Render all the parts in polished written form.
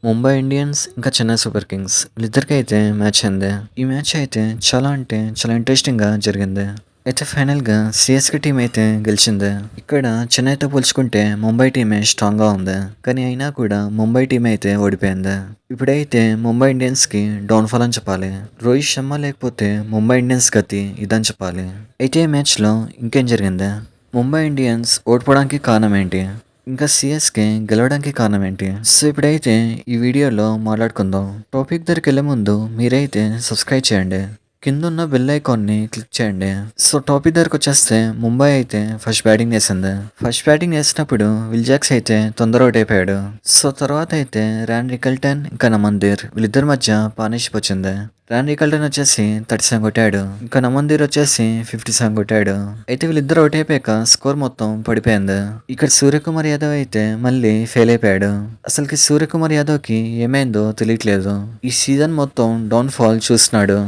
Mumbai Indians ఇంకా Chennai super Kings వీళ్ళిద్దరికైతే match అయింది. ఈ మ్యాచ్ అయితే చాలా అంటే చాలా ఇంట్రెస్టింగ్గా జరిగింది. అయితే ఫైనల్గా సిఎస్కే టీం అయితే గెలిచింది. ఇక్కడ చెన్నైతో పోల్చుకుంటే ముంబై టీమే స్ట్రాంగ్గా ఉంది. కానీ అయినా కూడా ముంబై టీం అయితే ఓడిపోయింది. ఇప్పుడైతే ముంబై ఇండియన్స్కి డౌన్ఫాల్ అని చెప్పాలి. రోహిత్ శర్మ లేకపోతే ముంబై ఇండియన్స్ గతి ఇదని చెప్పాలి. అయితే ఈ మ్యాచ్లో ఇంకేం జరిగింది? ముంబై ఇండియన్స్ ఓడిపోవడానికి కారణం ఏంటి? ఇంకా సిఎస్కే గెలవడానికి కారణం ఏంటి? సో ఇప్పుడైతే ఈ వీడియోలో మాట్లాడుకుందాం. టాపిక్ దగ్గరికి వెళ్ళే ముందు మీరైతే సబ్స్క్రైబ్ చేయండి. కింద ఉన్న బెల్ ఐకాన్ని క్లిక్ చేయండి. సో టాపిక్ దగ్గరకు వచ్చేస్తే ముంబై అయితే ఫస్ట్ బ్యాటింగ్ చేసింది. ఫస్ట్ బ్యాటింగ్ చేసినప్పుడు విల్ జాక్స్ అయితే తొందర అవుట్ అయిపోయాడు. సో తర్వాత అయితే ర్యాన్ రికల్టన్ ఇంకా నమందీర్ వీళ్ళిద్దరి మధ్య పార్ట్నర్షిప్ వచ్చింది. ర్యాన్ రికల్టన్ వచ్చేసి 37 కొట్టాడు. ఇంకా నమందీర్ వచ్చేసి 57 కొట్టాడు. అయితే వీళ్ళిద్దరు అవుట్ అయిపోయాక స్కోర్ మొత్తం పడిపోయింది. ఇక్కడ సూర్యకుమార్ యాదవ్ అయితే మళ్ళీ ఫెయిల్ అయిపోయాడు. అసలుకి సూర్యకుమార్ యాదవ్ కి ఏమైందో తెలియట్లేదు. ఈ సీజన్ మొత్తం డౌన్ ఫాల్ చూస్తున్నాడు.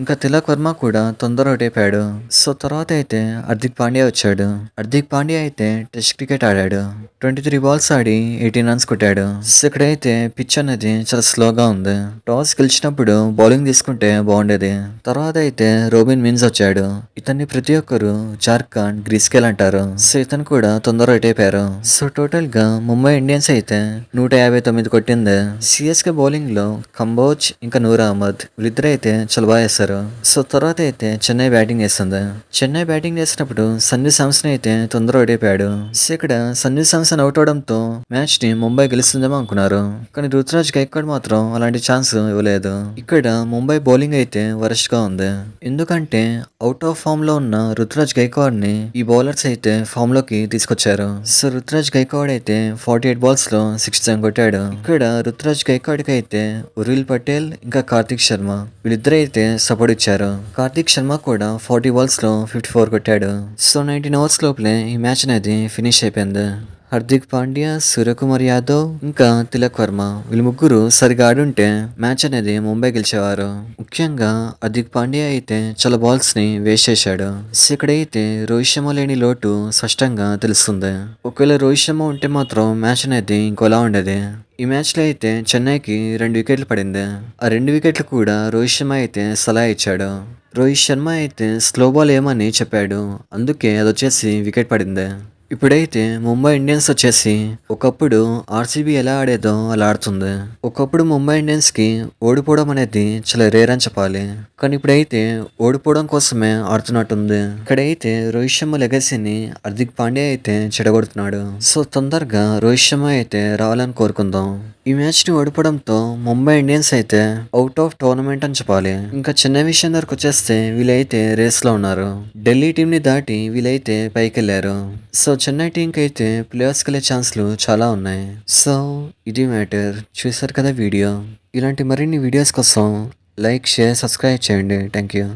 ఇంకా తిలక్ వర్మ కూడా తొందర అవుట్ అయిపోయాడు. సో తర్వాత అయితే హార్దిక్ పాండ్యా వచ్చాడు. హార్దిక్ పాండ్యా అయితే టెస్ట్ క్రికెట్ ఆడాడు. 23 బాల్స్ ఆడి 18 రన్స్ కొట్టాడు. సో ఇక్కడైతే పిచ్ అనేది చాలా స్లోగా ఉంది. టాస్ గెలిచినప్పుడు బౌలింగ్ తీసుకుంటే బాగుండేది. తర్వాత అయితే రోబిన్ మిన్స్ వచ్చాడు. ఇతన్ని ప్రతి ఒక్కరు జార్ఖండ్ గ్రీస్కేల్ అంటారు. సో ఇతను కూడా తొందర అవుట్ అయిపోయారు. సో టోటల్ గా ముంబై ఇండియన్స్ అయితే 159 కొట్టింది. సిఎస్కే బౌలింగ్ లో కంబోజ్ ఇంకా నూర్ అహ్మద్ వీళ్ళిద్దరు అయితే చాలా బాగా వేస్తారు. సో తర్వాత అయితే చెన్నై బ్యాటింగ్ చేస్తుంది. చెన్నై బ్యాటింగ్ చేసినప్పుడు సంజు శాంసన్ అయితే తొందర ఓడిపోయాడు. సో ఇక్కడ సంజు శాంసన్ అవుట్ అవడంతో మ్యాచ్ ని ముంబై గెలుస్తుందేమో అనుకున్నారు. కానీ రుతురాజ్ గైక్వాడ్ మాత్రం అలాంటి ఛాన్స్ ఇవ్వలేదు. ఇక్కడ ముంబై బౌలింగ్ అయితే వరస్ట్ గా ఉంది. ఎందుకంటే అవుట్ ఆఫ్ ఫామ్ లో ఉన్న రుతురాజ్ గైక్వాడ్ ని ఈ బౌలర్స్ అయితే ఫామ్ లోకి తీసుకొచ్చారు. సో రుతురాజ్ గైక్వాడ్ అయితే 48 బాల్స్ లో 67 కొట్టాడు. ఇక్కడ రుతురాజ్ గైక్వాడ్ కి అయితే ఉర్విల్ పటేల్ ఇంకా కార్తిక్ శర్మ వీళ్ళిద్దరు అయితే సపోర్ట్ ఇచ్చారు. కార్తిక్ శర్మ కూడా 40 బాల్స్ లో 54 కొట్టాడు. సో 19 ఓవర్స్ లోపలే ఈ మ్యాచ్ అనేది ఫినిష్ అయిపోయింది. హార్దిక్ పాండ్యా, సూర్యకుమార్ యాదవ్ ఇంకా తిలక్ వర్మ వీళ్ళు ముగ్గురు సరిగా ఆడుంటే మ్యాచ్ అనేది ముంబై గెలిచేవారు. ముఖ్యంగా హార్దిక్ పాండ్యా అయితే చాలా బాల్స్ ని వేస్ట్ చేశాడు. సో ఇక్కడైతే రోహిత్ శర్మ లేని లోటు స్పష్టంగా తెలుస్తుంది. ఒకవేళ రోహిత్ శర్మ ఉంటే మాత్రం మ్యాచ్ అనేది ఇంకోలా ఉండేది. ఈ మ్యాచ్ లో అయితే చెన్నైకి 2 వికెట్లు పడింది. ఆ 2 వికెట్లు కూడా రోహిత్ శర్మ అయితే సలహా ఇచ్చాడు. రోహిత్ శర్మ అయితే స్లో బాల్ ఏమని చెప్పాడు. అందుకే అది వచ్చేసి వికెట్ పడింది. ఇప్పుడైతే ముంబై ఇండియన్స్ వచ్చేసి ఒకప్పుడు ఆర్సీబీ ఎలా ఆడేదో అలా ఆడుతుంది. ఒకప్పుడు ముంబై ఇండియన్స్ కి ఓడిపోవడం అనేది చాలా రేర్ అని చెప్పాలి. కానీ ఇప్పుడైతే ఓడిపోవడం కోసమే ఆడుతున్నట్టుంది. ఇక్కడైతే రోహిత్ శర్మ లెగసీని హార్దిక్ పాండ్యా అయితే చెడగొడుతున్నాడు. సో తొందరగా రోహిత్ శర్మ అయితే రావాలని కోరుకుందాం. ఈ మ్యాచ్ ని ఓడిపోవడంతో ముంబై ఇండియన్స్ అయితే అవుట్ ఆఫ్ టోర్నమెంట్ అని చెప్పాలి. ఇంకా చెన్నై విషయం దగ్గరకు వచ్చేస్తే వీళ్ళైతే రేస్ లో ఉన్నారు. ఢిల్లీ టీం ని దాటి వీళ్ళైతే పైకి వెళ్ళారు. సో చెన్నై టీంకి అయితే ప్లేయర్స్ కెళ్ళే ఛాన్స్లు చాలా ఉన్నాయి. సో ఇది మ్యాటర్. చూసారు కదా వీడియో. ఇలాంటి మరిన్ని వీడియోస్ కోసం లైక్, షేర్, సబ్స్క్రైబ్ చేయండి. Thank you.